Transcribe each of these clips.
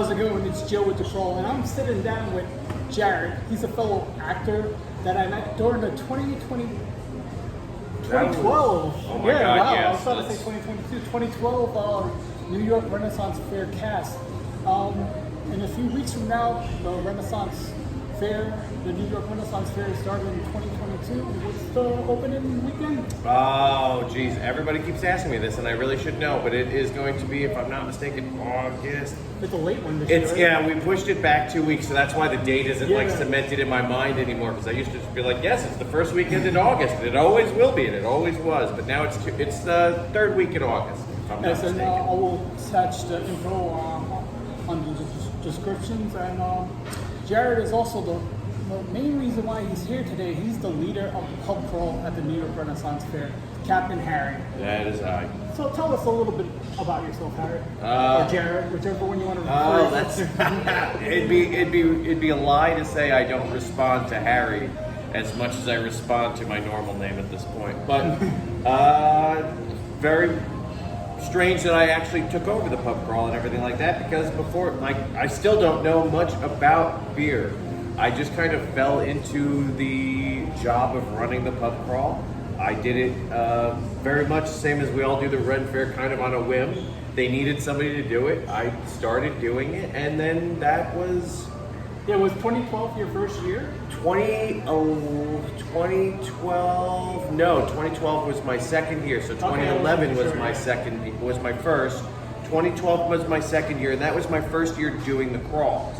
How's it going? It's Joe with the Crawl, and I'm sitting down with Jarrett. He's a fellow actor that I met during the 2012. Oh my God, wow. yes. I was about to say 2022. 2012 New York Renaissance Faire cast. In a few weeks from now, the Renaissance Fair, the New York Renaissance Fair started in 2022. What's the opening weekend? Oh, geez. Everybody keeps asking me this, and I really should know, but it is going to be, if I'm not mistaken, August. It's a late one this year. Right? Yeah, we pushed it back 2 weeks, so that's why the date isn't like cemented in my mind anymore, because I used to just be like, yes, it's the first weekend in August, and it always will be, and it always was, but now it's the third week in August, if I'm not mistaken. I will attach the info on the descriptions, and Jarrett is also the main reason why he's here today. He's the leader of the pub crawl at the New York Renaissance Fair, Captain Harry. That is I. So tell us a little bit about yourself, Harry, or Jarrett, whichever one you want to refer to. It'd be a lie to say I don't respond to Harry as much as I respond to my normal name at this point. But very strange that I actually took over the pub crawl and everything like that, because before, I still don't know much about beer. I just kind of fell into the job of running the pub crawl. I did it very much the same as we all do the Ren Faire, kind of on a whim. They needed somebody to do it. I started doing it, and then that was... Yeah, was 2012 your first year? 2012, no, 2012 was my second year, so 2011 was my first. 2012 was my second year, and that was my first year doing the crawls.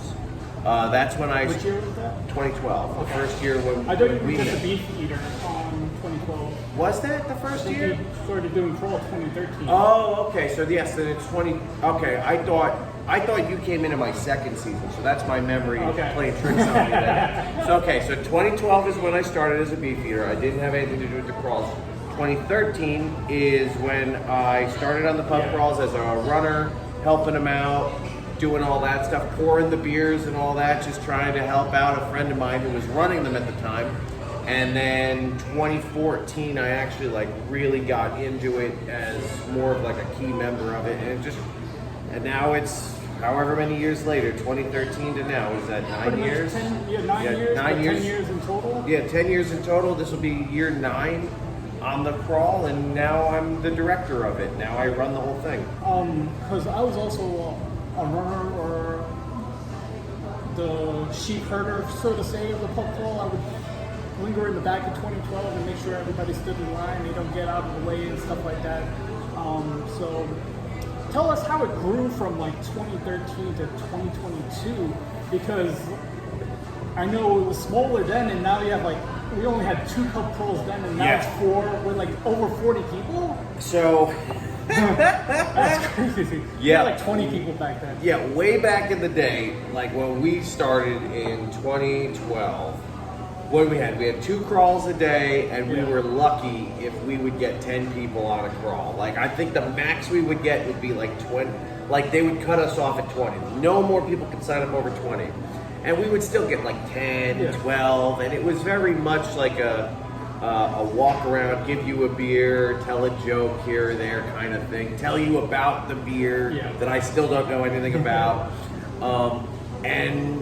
That's when I... Which year was that? 2012, the first year when I thought you we were just met. a beef eater 2012. Was that the first year? You started doing crawl 2013. Oh, okay, so yes, then it's 20, okay, I thought you came into my second season, so that's my memory playing tricks on me there. So 2012 is when I started as a beef eater. I didn't have anything to do with the crawls. 2013 is when I started on the pub crawls as a runner, helping them out, doing all that stuff, pouring the beers and all that, just trying to help out a friend of mine who was running them at the time. And then 2014, I actually really got into it as more of a key member of it, and now it's however many years later, 2013 to now, is that 9 years? 9 years. 9 years. 10 years in total. Yeah, 10 years in total. This will be year 9 on the crawl, and now I'm the director of it. Now I run the whole thing. Because I was also a runner, or the sheep herder, so to say, of the pub crawl. I would linger in the back in 2012 and make sure everybody stood in line, they don't get out of the way and stuff like that. So tell us how it grew from 2013 to 2022, because I know it was smaller then, and now you have we only had 2 pub crawls then, and now it's 4 with over 40 people. So that's crazy. Yeah, we had 20 people back then. Yeah, way back in the day, when we started in 2012. What we had 2 crawls a day, and we were lucky if we would get 10 people on a crawl. I think the max we would get would be 20. They would cut us off at 20. No more people could sign up over 20. And we would still get 10, 12, and it was very much a walk around, give you a beer, tell a joke here or there kind of thing, tell you about the beer that I still don't know anything about. And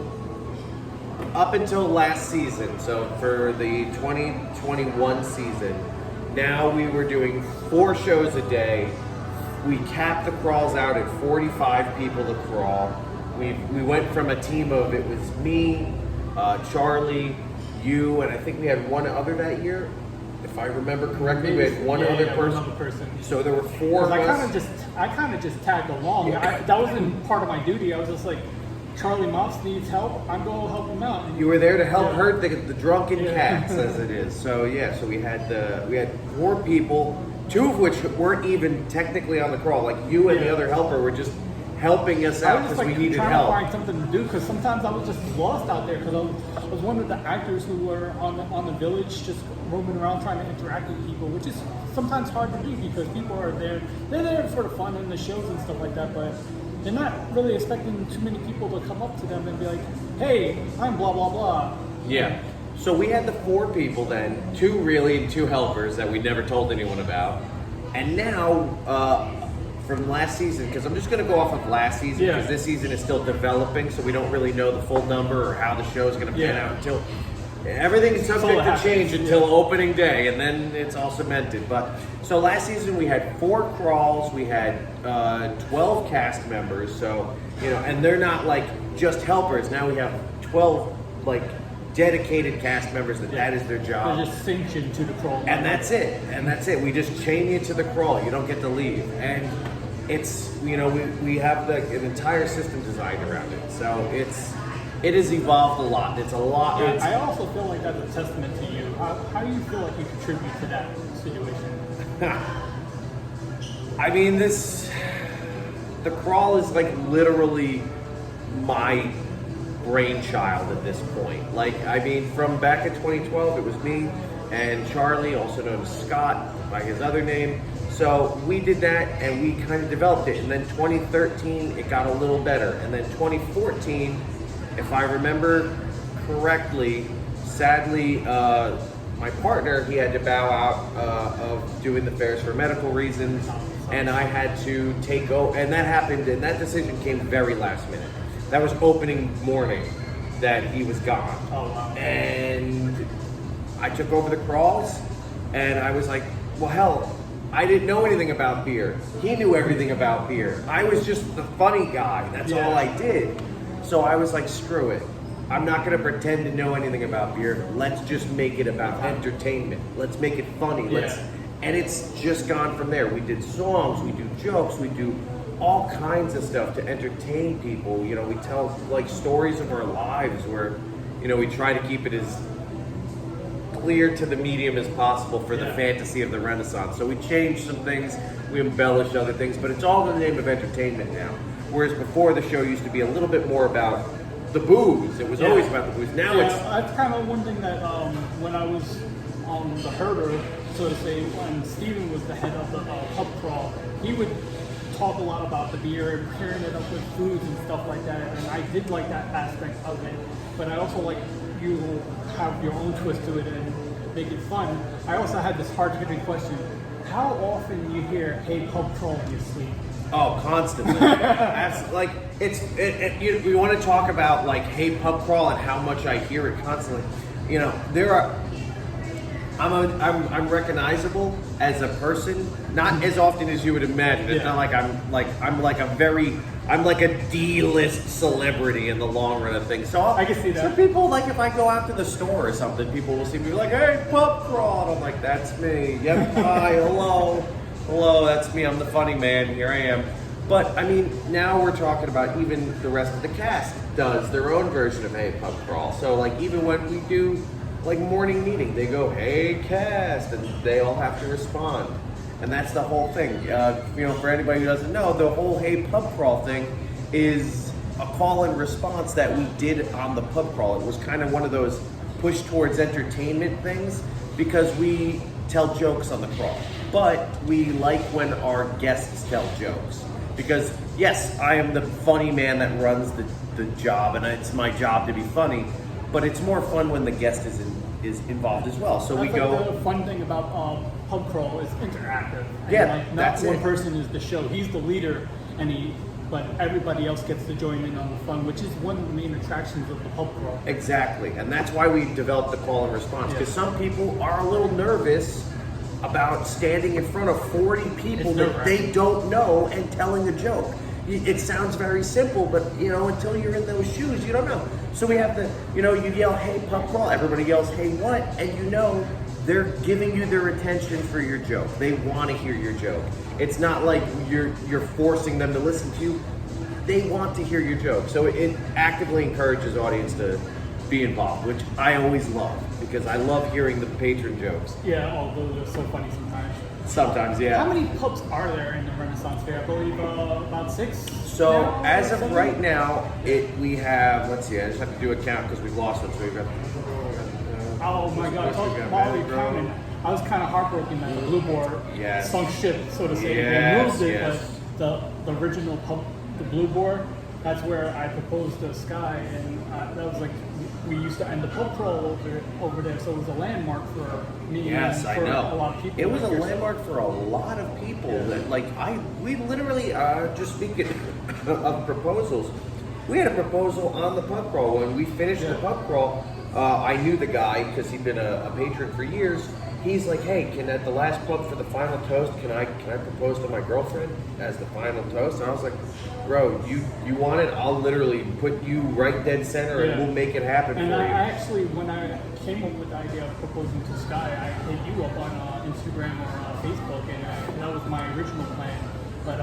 up until last season, so for the 2021 season, now we were doing 4 shows a day. We capped the crawls out at 45 people to crawl. We went from a team of, it was me, Charlie, you, and I think we had one other that year. If I remember correctly, we had one other person. So there were 4 of us. I kind of just tagged along. That wasn't part of my duty. I was just Charlie Mops needs help, I'm going to help him out. And you were there to help herd the drunken cats, as it is. So so we had 4 people, 2 of which weren't even technically on the crawl. You and the other helper were just helping us out because we needed help. I was trying to find something to do, because sometimes I was just lost out there, because I was one of the actors who were on the village, just roaming around trying to interact with people, which is sometimes hard to do because people are there. They're there for the fun and the shows and stuff like that, but they're not really expecting too many people to come up to them and be like, hey, I'm blah, blah, blah. Yeah. So we had the 4 people then, 2 really and 2 helpers that we never told anyone about. And now, from last season, because I'm just going to go off of last season, because this season is still developing, so we don't really know the full number or how the show is going to pan out until everything is subject to change until opening day, and then it's all cemented. But so last season we had 4 crawls, we had 12 cast members, so and they're not like just helpers. Now we have 12 like dedicated cast members that is their job. They're just sanctioned to the crawl. And that's it. We just chain you to the crawl. You don't get to leave. And it's, we have an entire system designed around it. So it has evolved a lot. It's a lot. Yeah, I also feel like that's a testament to you. How do you feel like you contribute to that situation? I mean, the crawl is like literally my brainchild at this point. Like, I mean, from back in 2012, it was me and Charlie, also known as Scott by his other name. So we did that and we kind of developed it. And then 2013, it got a little better. And then 2014, if I remember correctly, sadly, my partner, he had to bow out of doing the fairs for medical reasons. And I had to take over. And that happened, and that decision came very last minute. That was opening morning that he was gone. Oh, wow. And I took over the crawls, and I was like, well, hell, I didn't know anything about beer. He knew everything about beer. I was just the funny guy. That's all I did. So I was like, screw it. I'm not going to pretend to know anything about beer. Let's just make it about entertainment. Let's make it funny. And it's just gone from there. We did songs, we do jokes, we do all kinds of stuff to entertain people. We tell like stories of our lives where, we try to keep it as clear to the medium as possible for the fantasy of the Renaissance. So we changed some things, we embellished other things, but it's all in the name of entertainment now. Whereas before the show used to be a little bit more about the booze. It was always about the booze. Now it's... That's kind of one thing that when I was on the herder, so to say, when Steven was the head of the pub crawl, he would talk a lot about the beer and pairing it up with foods and stuff like that, and I did like that aspect of it. But I also like you have your own twist to it and make it fun. I also had this hard-hitting question: how often you hear "Hey, pub crawl" in your sleep? Oh, constantly. Like we want to talk about like "Hey, pub crawl" and how much I hear it constantly. There are. I'm recognizable as a person, not as often as you would imagine. It's not like I'm like a D-list celebrity in the long run of things. So I can see that. So people, like, if I go out to the store or something, people will see me like, "Hey, pub crawl," and I'm like, "That's me. Yep, hi, hello, that's me. I'm the funny man. Here I am." But I mean, now we're talking about even the rest of the cast does their own version of "Hey, pub crawl." So like even when we do like morning meeting, they go, "Hey, cast," and they all have to respond. And that's the whole thing. For anybody who doesn't know, the whole "Hey, pub crawl" thing is a call and response that we did on the pub crawl. It was kind of one of those push towards entertainment things because we tell jokes on the crawl. But we like when our guests tell jokes. Because yes, I am the funny man that runs the job, and it's my job to be funny. But it's more fun when the guest is involved as well. So that's we go. The fun thing about pub crawl is interactive. And not that's one it. person is the show. He's the leader, but everybody else gets to join in on the fun, which is one of the main attractions of the pub crawl. Exactly, and that's why we developed the call and response. Because some people are a little nervous about standing in front of 40 people that they don't know and telling a joke. It sounds very simple, but until you're in those shoes, you don't know. So we have you yell, "Hey, pub crawl," everybody yells, "Hey, what?" And they're giving you their attention for your joke. They want to hear your joke. It's not like you're forcing them to listen to you. They want to hear your joke. So it actively encourages audience to be involved, which I always love because I love hearing the patron jokes. Yeah, although they're so funny sometimes. Sometimes, yeah. How many pubs are there in the Renaissance Fair? I believe about 6. So now, as of right now, we have. Let's see. I just have to do a count because we've lost one. So we've got. Oh my God! While we counted, I was kind of heartbroken that the Blue Board sunk ship, so to say. They moved it, but the original pub, the Blue Board, that's where I proposed to Sky, and that was like we used to end the pub crawl over there, so it was a landmark for me Yes, and I for know. a lot of people. It was a like yourself. landmark for a lot of people. That we literally just speaking of proposals. We had a proposal on the pub crawl when we finished the pub crawl. I knew the guy because he'd been a patron for years. He's like, hey, can at the last pub for the final toast, can I propose to my girlfriend as the final toast? And I was like, bro, you want it? I'll literally put you right dead center and we'll make it happen and for I you. actually, when I came up with the idea of proposing to Sky, I hit you up on Instagram or Facebook, and that was my original plan. But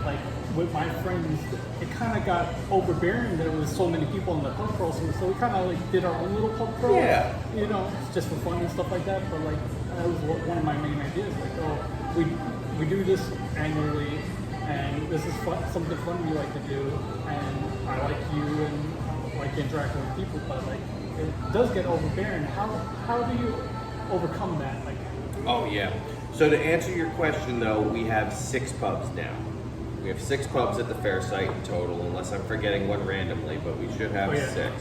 like with my friends, it kind of got overbearing. There was so many people in the pub crawl, so we kind of like did our own little pub crawl. Yeah. You know, just for fun and stuff like that. But like that was one of my main ideas. Like, oh, we do this annually, and this is something fun we like to do, and I like you and like interacting with people. But like it does get overbearing. How do you overcome that? Like, oh yeah. So to answer your question though, we have 6 pubs now. We have 6 pubs at the fair site in total, unless I'm forgetting one randomly, but we should have 6.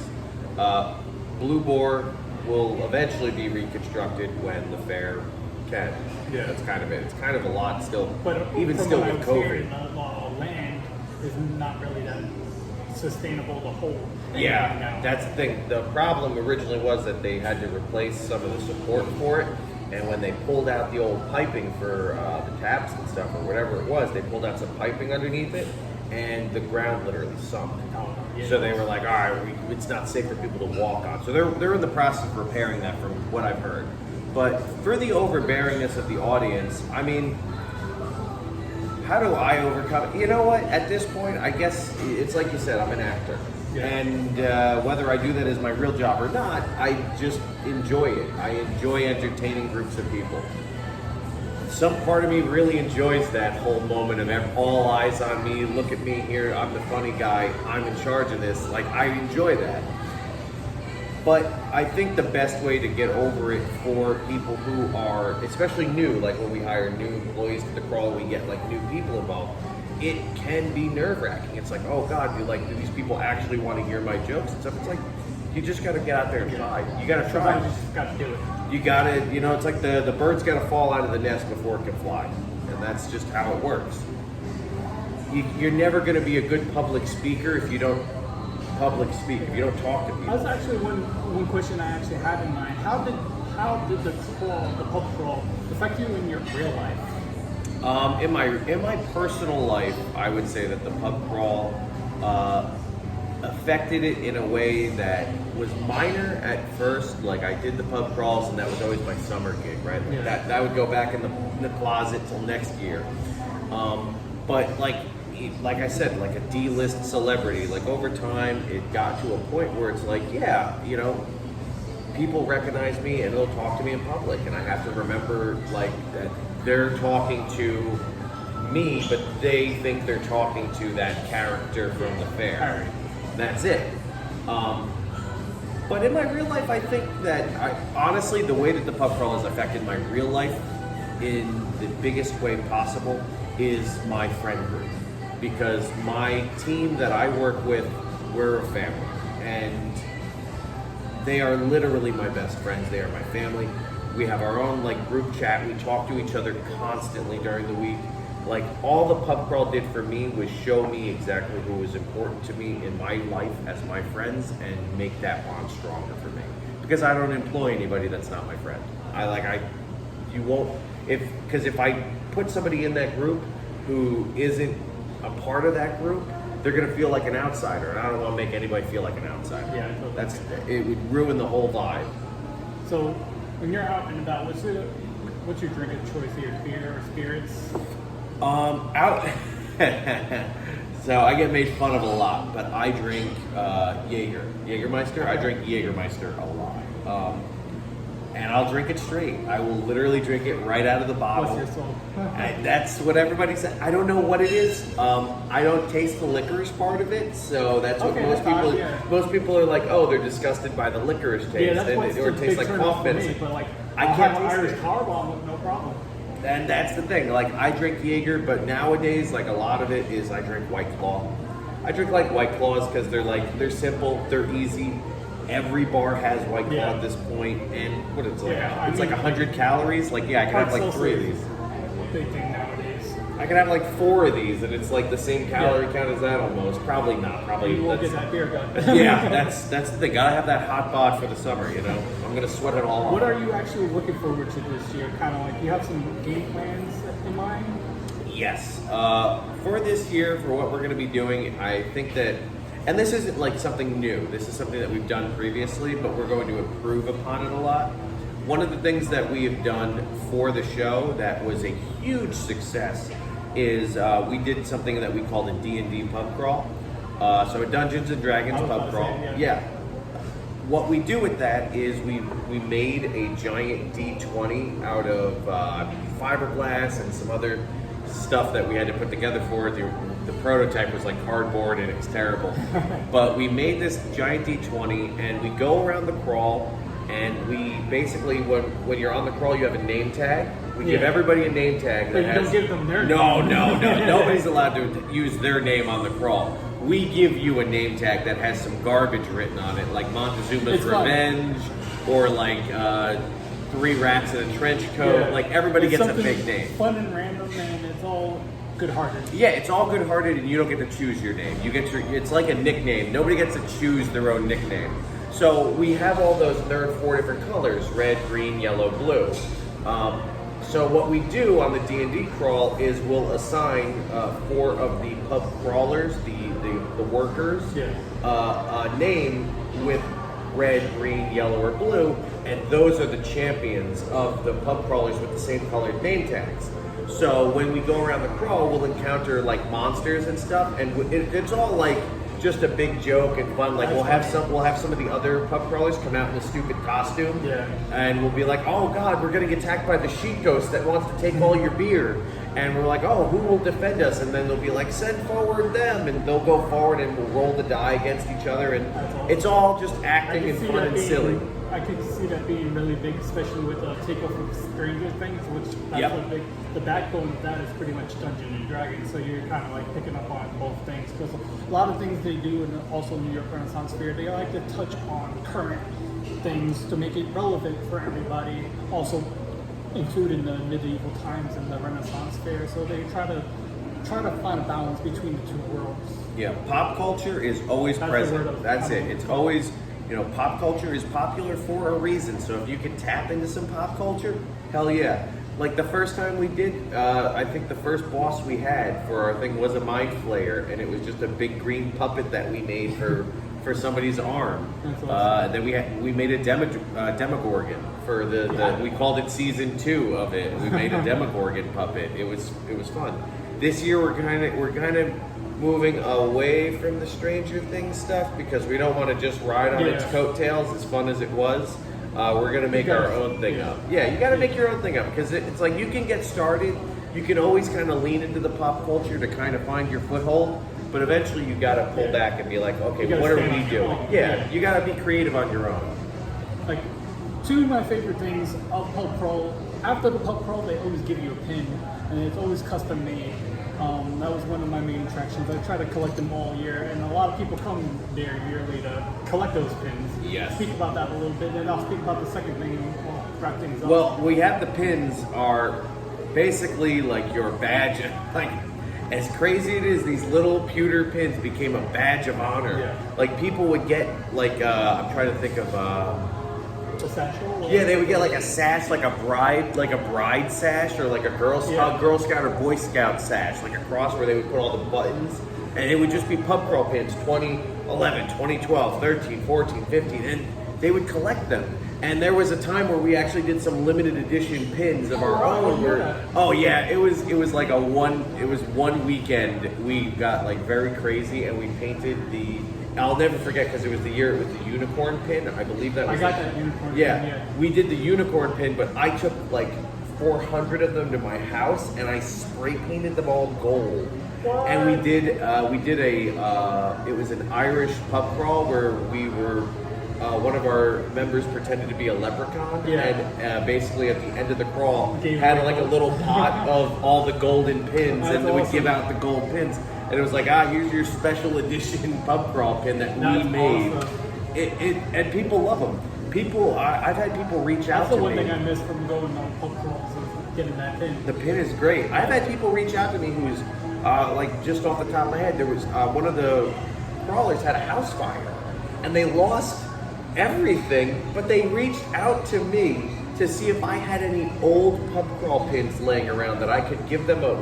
Blue Boar will eventually be reconstructed when the fair can. Yeah. That's kind of it. It's kind of a lot still, but even from still what I with was COVID. hearing, the land is not really that sustainable. The whole thing Yeah, right now. that's the thing. The problem originally was that they had to replace some of the support for it, and when they pulled out the old piping for the taps and stuff, or whatever it was, they pulled out some piping underneath it, and the ground literally sunk. Oh, yeah. So they were like, all right, it's not safe for people to walk on. So they're in the process of repairing that from what I've heard. But for the overbearingness of the audience, I mean, how do I overcome it? You know what? At this point, I guess it's like you said, I'm an actor. Yeah. And whether I do that as my real job or not, I just enjoy it. I enjoy entertaining groups of people. Some part of me really enjoys that whole moment of all eyes on me, look at me here, I'm the funny guy, I'm in charge of this. Like, I enjoy that. But I think the best way to get over it for people who are, especially new, like when we hire new employees to the crawl, we get like new people involved, it can be nerve-wracking. It's like, oh God, do these people actually want to hear my jokes and stuff? It's like, you just got to get out there and try. You got to try. Sometimes you just got to do it. You got to, it's like the bird's got to fall out of the nest before it can fly. And that's just how it works. You're never going to be a good public speaker if you don't public speak, if you don't talk to people. That's actually one question I actually had in mind. How did the pub crawl affect you in your real life? In my personal life, I would say that the pub crawl affected it in a way that was minor at first. Like I did the pub crawls, and that was always my summer gig, right? Like Yeah. that would go back in the closet till next year. But like I said, like a D-list celebrity, like over time, it got to a point where it's like, yeah, people recognize me and they'll talk to me in public, and I have to remember like that they're talking to me, but they think they're talking to that character from the fair. That's it. But in my real life, I think that honestly, the way that the pub crawl has affected my real life in the biggest way possible is my friend group. Because my team that I work with, we're a family. And they are literally my best friends. They are my family. We have our own group chat. We talk to each other constantly during the week. Like all the pub crawl did for me was show me exactly who was important to me in my life as my friends and make that bond stronger for me. Because I don't employ anybody that's not my friend. Because if I put somebody in that group who isn't a part of that group, they're gonna feel like an outsider, and I don't want to make anybody feel like an outsider. Yeah, totally. It would ruin the whole vibe. So when you're out and about, what's your drink of choice here? Beer or spirits? Out. So I get made fun of a lot, but I drink Jägermeister. I drink Jägermeister a lot. And I'll drink it straight. I will literally drink it right out of the bottle. What's your soul? And that's what everybody said. I don't know what it is. I don't taste the licorice part of it, so that's what most people are like. Oh, they're disgusted by the licorice taste, Yeah, that's what's or the it tastes big like turn cough off for me. medicine. But I I'll can't have taste Irish it. car bomb with no problem. And that's the thing. Like I drink Jaeger, but nowadays, a lot of it is I drink White Claw. I drink White Claws because they're simple, they're easy, every bar has White Claw Yeah. at this point, and what is it? Like, Yeah, I it's like mean, 100 calories. Like, yeah, I could have like 3 of these. Big thing nowadays. I could have like 4 of these, and it's like the same calorie count as that almost. Probably not. Probably. You won't get that beer gun. Yeah, that's the thing. Gotta have that hot bod for the summer. You know, I'm gonna sweat it all off. What are you actually looking forward to this year? Kind of like, you have some game plans in mind? Yes. For this year, for what we're going to be doing, I think that, and this isn't like something new. This is something that we've done previously, but we're going to improve upon it a lot. One of the things that we have done for the show that was a huge success is we did something that we called a D&D pub crawl. So a Dungeons and Dragons pub crawl. Yeah. What we do with that is we made a giant D20 out of fiberglass and some other stuff that we had to put together for it. The prototype was like cardboard and it was terrible. But we made this giant D20 and we go around the crawl and we basically, when you're on the crawl, you have a name tag. We give everybody a name tag. But you don't give them their name. No. Nobody's allowed to use their name on the crawl. We give you a name tag that has some garbage written on it, like Montezuma's Revenge, or like 3 Rats in a Trench Coat. Yeah. Like everybody It's gets a big name. Fun and random, and it's all good-hearted. Yeah, it's all good-hearted, and you don't get to choose your name. You get it's like a nickname. Nobody gets to choose their own nickname. So we have all those. They're in 4 different colors: red, green, yellow, blue. So what we do on the D&D crawl is we'll assign 4 of the pub crawlers, the workers, a name with red, green, yellow, or blue, and those are the champions of the pub crawlers with the same colored name tags. So when we go around the crawl, we'll encounter like monsters and stuff, and it's all like just a big joke and fun. Like we'll have some of the other pub crawlers come out in a stupid costume, and we'll be like, oh God, we're gonna get attacked by the sheet ghost that wants to take all your beer. And we're like, oh, who will defend us? And then they'll be like, send forward them, and they'll go forward and we'll roll the die against each other, and it's all just acting and fun and silly. I could see that being really big, especially with Takeoff of Stranger Things, which that's what the backbone of that is pretty much Dungeons and Dragons. So you're kind of like picking up on both things, because a lot of things they do, and also New York Renaissance Faire, they like to touch on current things to make it relevant for everybody. Also including the medieval times and the Renaissance Fair, so they try to find a balance between the two worlds. Yeah, pop culture is always present. That's it. It's always, pop culture is popular for a reason. So if you can tap into some pop culture, hell yeah. Like the first time we did, I think the first boss we had for our thing was a mind flayer, and it was just a big green puppet that we made for somebody's arm. Awesome. Then we made a Demogorgon for we called it season 2 of it. We made a Demogorgon puppet. It was fun. This year we're kind of moving away from the Stranger Things stuff because we don't want to just ride on its coattails as fun as it was. We're gonna make our own thing up. Yeah, you got to make your own thing up because it's like you can get started. You can always kind of lean into the pop culture to kind of find your foothold. But eventually you got to pull back and be like, okay, what are we doing? Yeah, you got to be creative on your own. Like, 2 of my favorite things of pub crawl, after the pub crawl, they always give you a pin, and it's always custom made. That was one of my main attractions. I try to collect them all year, and a lot of people come there yearly to collect those pins. Yes. Speak about that a little bit, and I'll speak about the second thing, wrap things up. Well, we have the pins are basically like your badge, like, as crazy it is, these little pewter pins became a badge of honor. Yeah. Like people would get like I'm trying to think of a satchel? Yeah, they would get like a sash, like a bride sash, or like a Girl Scout or Boy Scout sash, like a cross where they would put all the buttons, and it would just be pub crawl pins 2011, 2012, 13, 14, 15, and they would collect them. And there was a time where we actually did some limited edition pins of our own. It was like one weekend we got like very crazy and we painted I'll never forget because it was the year with the unicorn pin. I believe that was. I got that unicorn pin. Yeah, we did the unicorn pin, but I took like 400 of them to my house and I spray painted them all gold. What? And we did it was an Irish pub crawl where we were. One of our members pretended to be a leprechaun, and basically at the end of the crawl had like a little pot of all the golden pins, and they would give out the gold pins. And it was like, here's your special edition pub crawl pin that we made. Awesome. and people love them. I've had people reach out That's the to one me. thing I miss from going on pub crawls is getting that pin. The pin is great. I've had people reach out to me who's like just off the top of my head. There was one of the crawlers had a house fire, and they lost everything, but they reached out to me to see if I had any old pub crawl pins laying around that I could give them a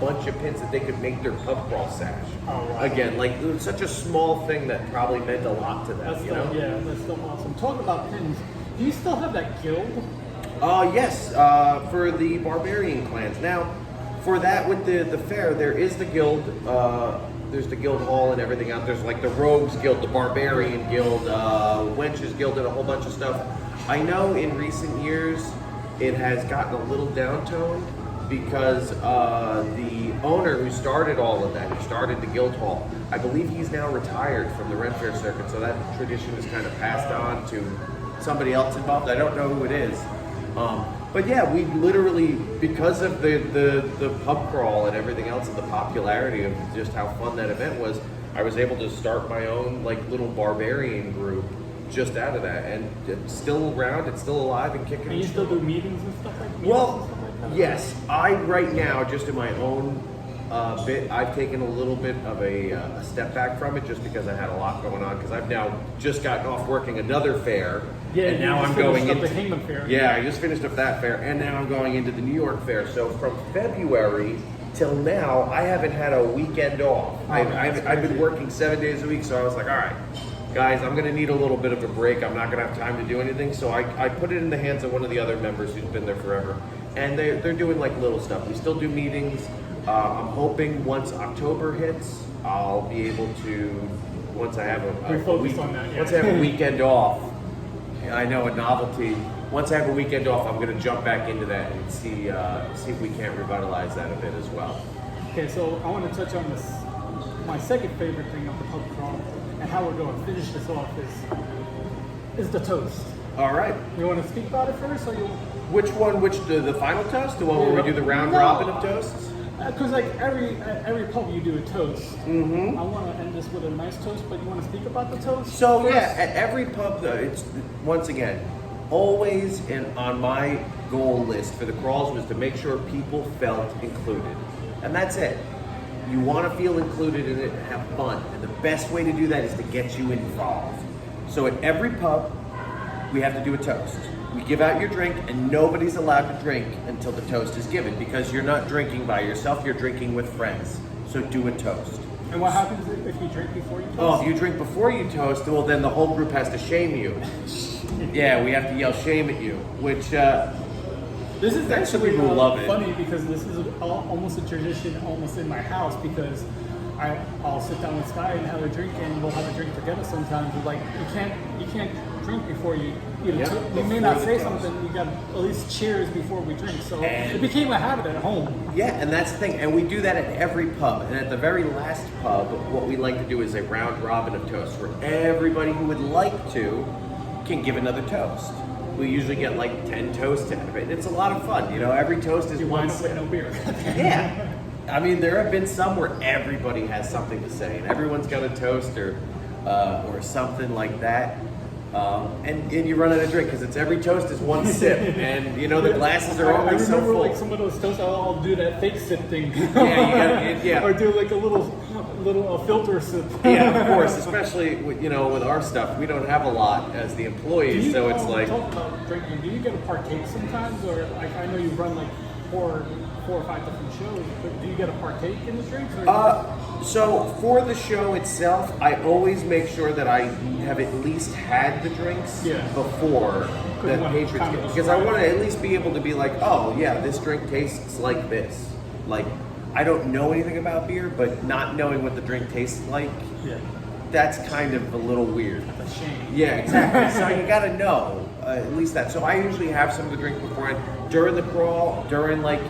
bunch of pins that they could make their pub crawl sash. Oh, wow. Again, like it was such a small thing that probably meant a lot to them. That's You know? yeah, that's still awesome. Talking about pins, do you still have that guild? Yes, for the barbarian clans. Now, for that with the fair, there is the guild. There's the guild hall and everything out. There's like the rogues guild, the barbarian guild, wenches guild, and a whole bunch of stuff. I know in recent years it has gotten a little downtoned because the owner who started all of that, who started the guild hall, I believe he's now retired from the Ren Faire circuit, so that tradition is kind of passed on to somebody else involved. I don't know who it is. But yeah, we literally, because of the pub crawl and everything else and the popularity of just how fun that event was, I was able to start my own like little barbarian group just out of that, and it's still around, it's still alive and kicking. And you still do meetings and stuff like that? Well, yes, I right now, just in my own bit, I've taken a little bit of a step back from it just because I had a lot going on, because I've now just gotten off working another fair. Yeah, and now I'm going going into into the Kingdom Fair. Yeah, I just finished up that fair, and now I'm going into the New York Fair. So from February till now, I haven't had a weekend off. Oh, I've been working 7 days a week, so I was like, all right, guys, I'm going to need a little bit of a break. I'm not going to have time to do anything. So I put it in the hands of one of the other members who's been there forever, and they're doing like little stuff. We still do meetings. I'm hoping once October hits, I'll be able to, once I have a week, on that, yeah. once I have a weekend off. I know, a novelty. Once I have a weekend off, I'm going to jump back into that and see if we can't revitalize that a bit as well. Okay, so I want to touch on this. My second favorite thing of the pub crawl and how we're going to finish this off is the toast. All right. You want to speak about it first, or you? Which one? The final toast? The one where we do the round robin of toasts? Because like every pub you do a toast. Mm-hmm. I want to end this with a nice toast, but you want to speak about the toast? So first? yeah, at every pub, though, it's once again always on my goal list for the crawls was to make sure people felt included, and that's it. You want to feel included in it and have fun, and the best way to do that is to get you involved. So at every pub, we have to do a toast. We give out your drink, and nobody's allowed to drink until the toast is given, because you're not drinking by yourself, you're drinking with friends. So do a toast. And what happens if you drink before you toast? Oh, if you drink before you toast, well then the whole group has to shame you. Yeah, we have to yell shame at you, which this is That's actually people who love it. funny because this is almost a tradition almost in my house, because I'll sit down with Sky and have a drink, and we'll have a drink together sometimes. We're like, you can't drink before you eat Yeah, you may before not the say toast. something, you got to at least cheers before we drink. So And- it became a habit at home. Yeah, and that's the thing, and we do that at every pub. And at the very last pub, what we like to do is a round robin of toasts, where everybody who would like to can give another toast. We usually get like 10 toasts out of it, and it's a lot of fun. You know, every toast is You one wind up with sip. no beer. Yeah. I mean, there have been some where everybody has something to say, and everyone's got a toast or something like that. And you run out of drink because it's every toast is one sip, and you know the glasses are I always so remember full. like some of those toasts, I'll do that fake sip thing. Yeah. Or do like a little filter sip. Yeah, of course, especially with our stuff, we don't have a lot as the employees, so it's like. Talk about drinking. Do you get a partake sometimes, or like I know you run like four or five different shows, but do you get a partake in the drinks? Or So for the show itself, I always make sure that I have at least had the drinks before the you want patrons kind get, of because I want to at least be able to be like, oh yeah, this drink tastes like this. Like, I don't know anything about beer, but not knowing what the drink tastes like, that's kind of a little weird. That's a shame. Yeah, exactly. So you gotta know at least that. So I usually have some of the drink beforehand. During the crawl, during like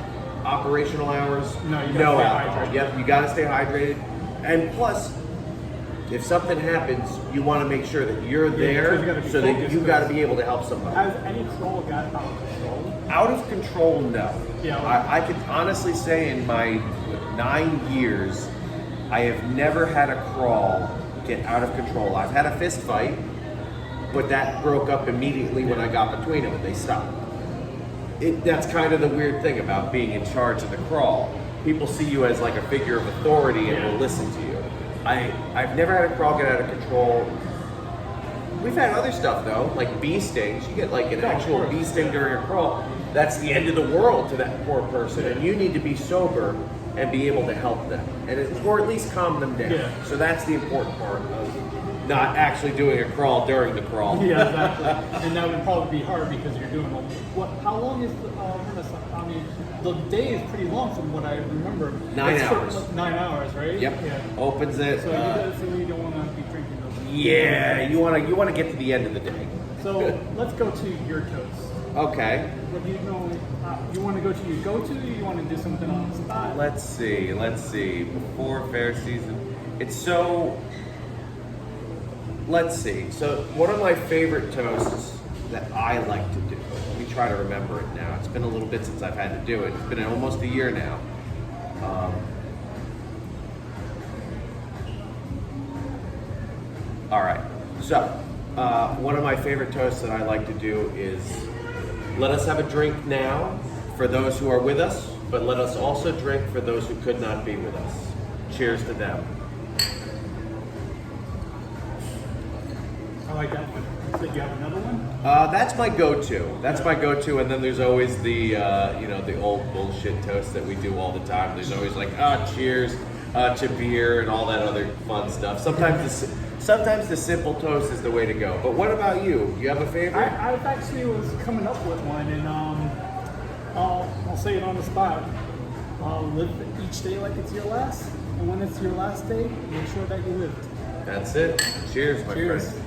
operational hours, No, you gotta no stay alcohol. hydrated. Yep, you gotta stay hydrated. And plus, if something happens, you want to make sure that you're because you there, gotta be so that focused, you got to be able to help somebody. Has any crawl got out of control? Out of control, no. Yeah. I can honestly say in my 9 years, I have never had a crawl get out of control. I've had a fist fight, but that broke up immediately when I got between them and they stopped. That's kind of the weird thing about being in charge of the crawl. People see you as like a figure of authority and will listen to you. I've never had a crawl get out of control. We've had other stuff though, like bee stings. You get like an actual bee sting during a crawl. That's the end of the world to that poor person, and you need to be sober and be able to help them, or at least calm them down. Yeah. So that's the important part of not actually doing a crawl during the crawl. Yeah, exactly. And that would probably be hard because you're doing how long is the Renaissance? I mean, the day is pretty long from what I remember. 9 hours. 9 hours, right? Yep. Yeah. Opens it. So you don't want to be drinking those. Yeah, you want to get to the end of the day. So let's go to your toast. Okay. What do you know? You want to go to your go-to, or you want to do something on the spot? Let's see. Before fair season, it's so. Let's see. So one of my favorite toasts that I like to do. Let me try to remember it now. It's been a little bit since I've had to do it. It's been almost a year now. All right. So one of my favorite toasts that I like to do is let us have a drink now for those who are with us, but let us also drink for those who could not be with us. Cheers to them. I like that one. So you have another one? That's my go-to. That's my go-to, and then there's always the the old bullshit toast that we do all the time. There's always like cheers to beer and all that other fun stuff. Sometimes the simple toast is the way to go. But what about you? You have a favorite? I actually was coming up with one, and I'll say it on the spot. Live each day like it's your last, and when it's your last day, make sure that you lived. That's it. Cheers, my Cheers. friend.